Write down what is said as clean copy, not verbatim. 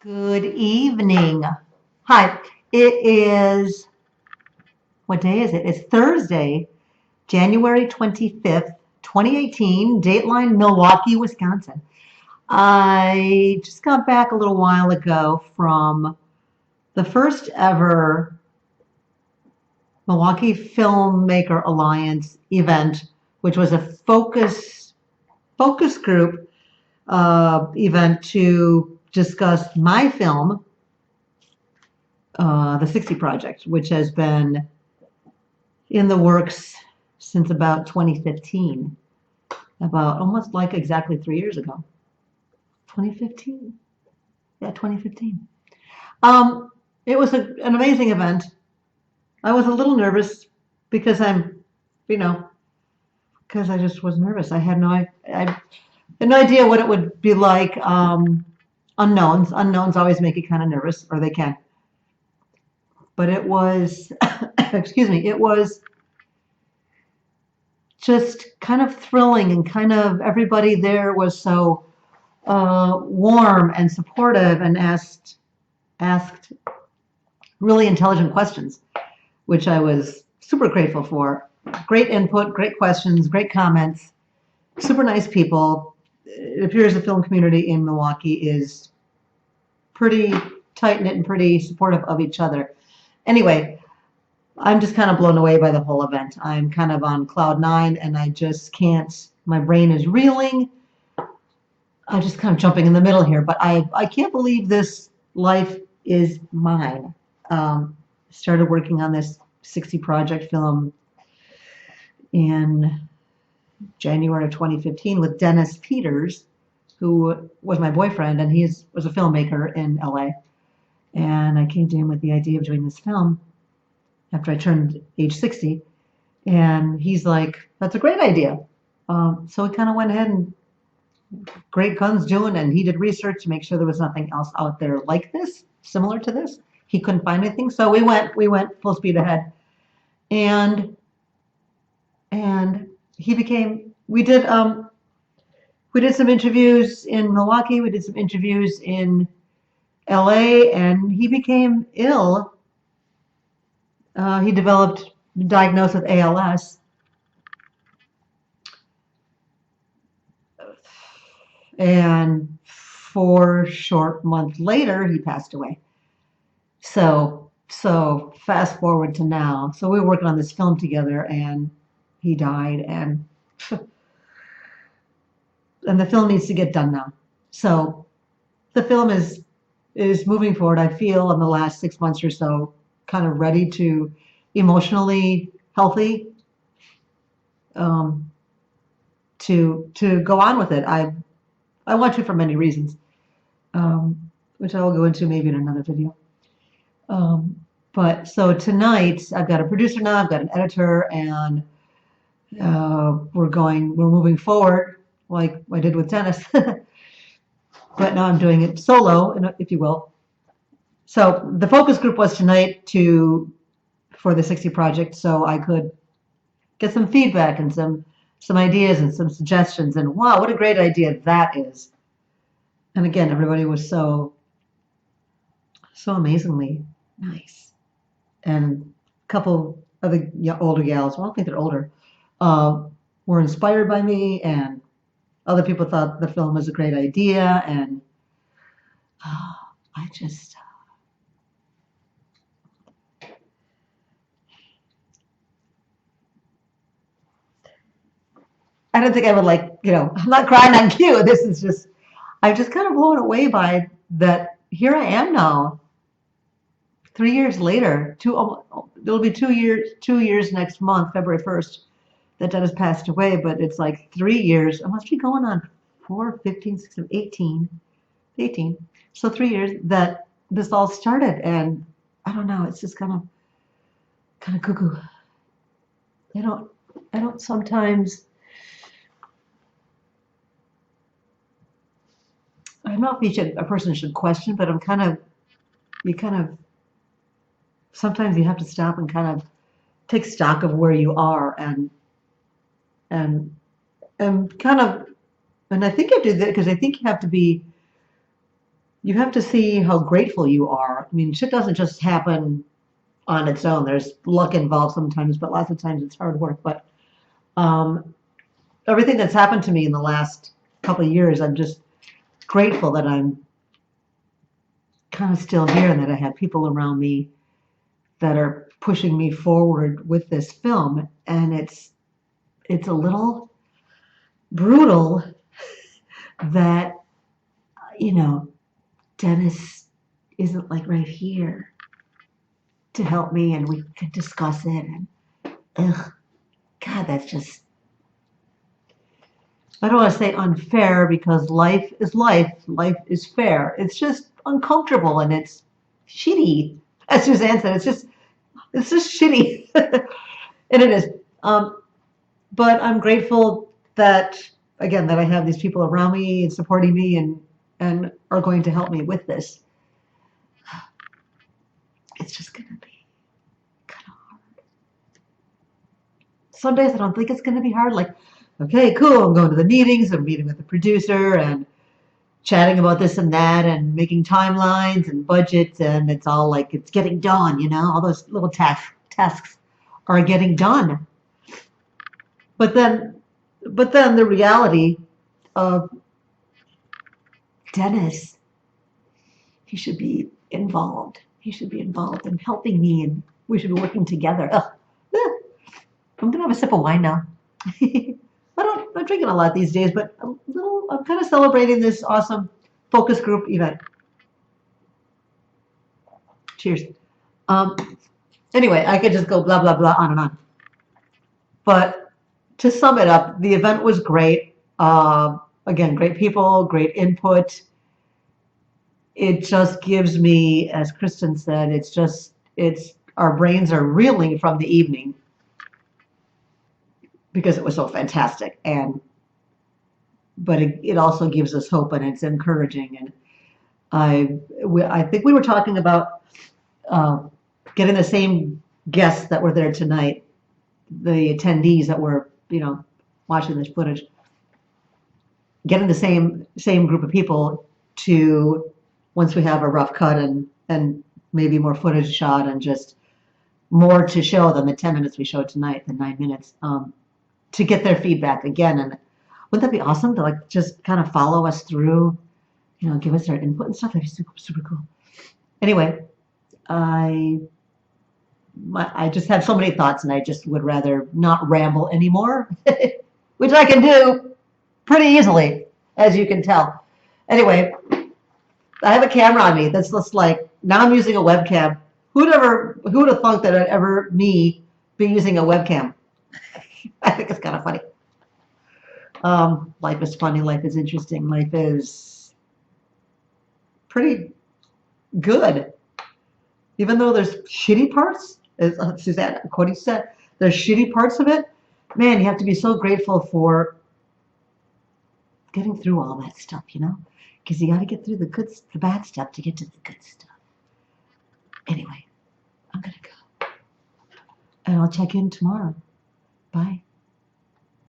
Good evening. Hi, it is, what day is it? It's Thursday, January 25th, 2018, Dateline, Milwaukee, Wisconsin. I just got back a little while ago from the first ever Milwaukee Filmmaker Alliance event, which was a focus group event to discuss my film, the 60 Project, which has been in the works since about 2015, about almost like exactly 3 years ago. 2015. Yeah, 2015. Um, it was an amazing event. I was a little nervous because you know, because I just was nervous. I had no idea what it would be like. Unknowns always make you kind of nervous, or they can. But it was, excuse me, it was just kind of thrilling, and kind of everybody there was so warm and supportive, and asked really intelligent questions, which I was super grateful for. Great input, great questions, great comments, super nice people. It appears the film community in Milwaukee is pretty tight knit and pretty supportive of each other. Anyway, I'm just kind of blown away by the whole event. I'm kind of on cloud nine, and I just can't. My brain is reeling. I'm just kind of jumping in the middle here, but I can't believe this life is mine. Started working on this 60 project film in January of 2015 with Dennis Peters, who was my boyfriend, and he was a filmmaker in LA. And I came to him with the idea of doing this film after I turned age 60. And he's like, that's a great idea. So we kind of went ahead and great guns doing, and he did research to make sure there was nothing else out there like this, similar to this. He couldn't find anything, so we went full speed ahead, and and he became. We did some interviews in Milwaukee. We did some interviews in LA, and he became ill. He developed diagnosed with ALS, and 4 short months later, he passed away. So fast forward to now. So we were working on this film together, and he died, and the film needs to get done now. So the film is moving forward. I feel in the last 6 months or so, kind of ready to emotionally healthy, um, to go on with it. I want to for many reasons, which I will go into maybe in another video. But so tonight I've got a producer now, I've got an editor, and we're moving forward like I did with Dennis. But now I'm doing it solo, if you will. So the focus group was tonight for the 60 project, so I could get some feedback and some ideas and some suggestions. And wow, what a great idea that is! And again, everybody was so amazingly nice. And a couple of the older gals, well, I don't think they're older, were inspired by me, and other people thought the film was a great idea, and I just, I don't think I would I'm not crying on cue. This is just, I'm just kind of blown away by that. Here I am now, 3 years later. It'll be 2 years next month, February 1st, that Dennis passed away. But it's like 3 years. I must be going on 4, 15, 16, 18. So 3 years that this all started, and I don't know. It's just kind of cuckoo. I don't sometimes. I don't know if a person should question, but you kind of, sometimes you have to stop and kind of take stock of where you are, and and kind of, and I think I did that because I think you have to be you have to see how grateful you are. I mean, shit doesn't just happen on its own. There's luck involved sometimes, but lots of times it's hard work. But um, everything that's happened to me in the last couple of years, I'm just grateful that I'm kind of still here and that I have people around me that are pushing me forward with this film. And it's a little brutal that, you know, Dennis isn't like right here to help me and we could discuss it. And ugh, God, that's just, I don't want to say unfair because life is life. Life is fair. It's just uncomfortable and it's shitty. As Suzanne said, it's just shitty. And it is. But I'm grateful that, again, that I have these people around me and supporting me and are going to help me with this. It's just going to be kind of hard. Some days I don't think it's going to be hard. Like, okay, cool, I'm going to the meetings, I'm meeting with the producer and chatting about this and that and making timelines and budgets, and it's all like it's getting done, all those little tasks are getting done. But then the reality of Dennis, he should be involved. He should be involved in helping me, and we should be working together. I'm gonna have a sip of wine now. I'm not drinking a lot these days, but I'm kind of celebrating this awesome focus group event. Cheers. Anyway, I could just go blah, blah, blah, on and on. But to sum it up, the event was great. Again, great people, great input. It just gives me, as Kristen said, it's our brains are reeling from the evening because it was so fantastic. But it also gives us hope and it's encouraging. And I think we were talking about getting the same guests that were there tonight, the attendees that were, watching this footage, getting the same group of people to, once we have a rough cut and maybe more footage shot and just more to show than the 10 minutes we showed tonight, the 9 minutes, to get their feedback again. And wouldn't that be awesome to like just kind of follow us through, give us their input and stuff? That'd be super, super cool. Anyway, I just have so many thoughts and I just would rather not ramble anymore, which I can do pretty easily, as you can tell. Anyway, I have a camera on me that's just like, now I'm using a webcam. Who would have thought that I'd ever me be using a webcam? I think it's kind of funny. Life is funny, life is interesting, life is pretty good. Even though there's shitty parts, as Suzanne Cody said, there's shitty parts of it. Man, you have to be so grateful for getting through all that stuff, because you got to get through the bad stuff to get to the good stuff. Anyway, I'm gonna go, and I'll check in tomorrow. Bye.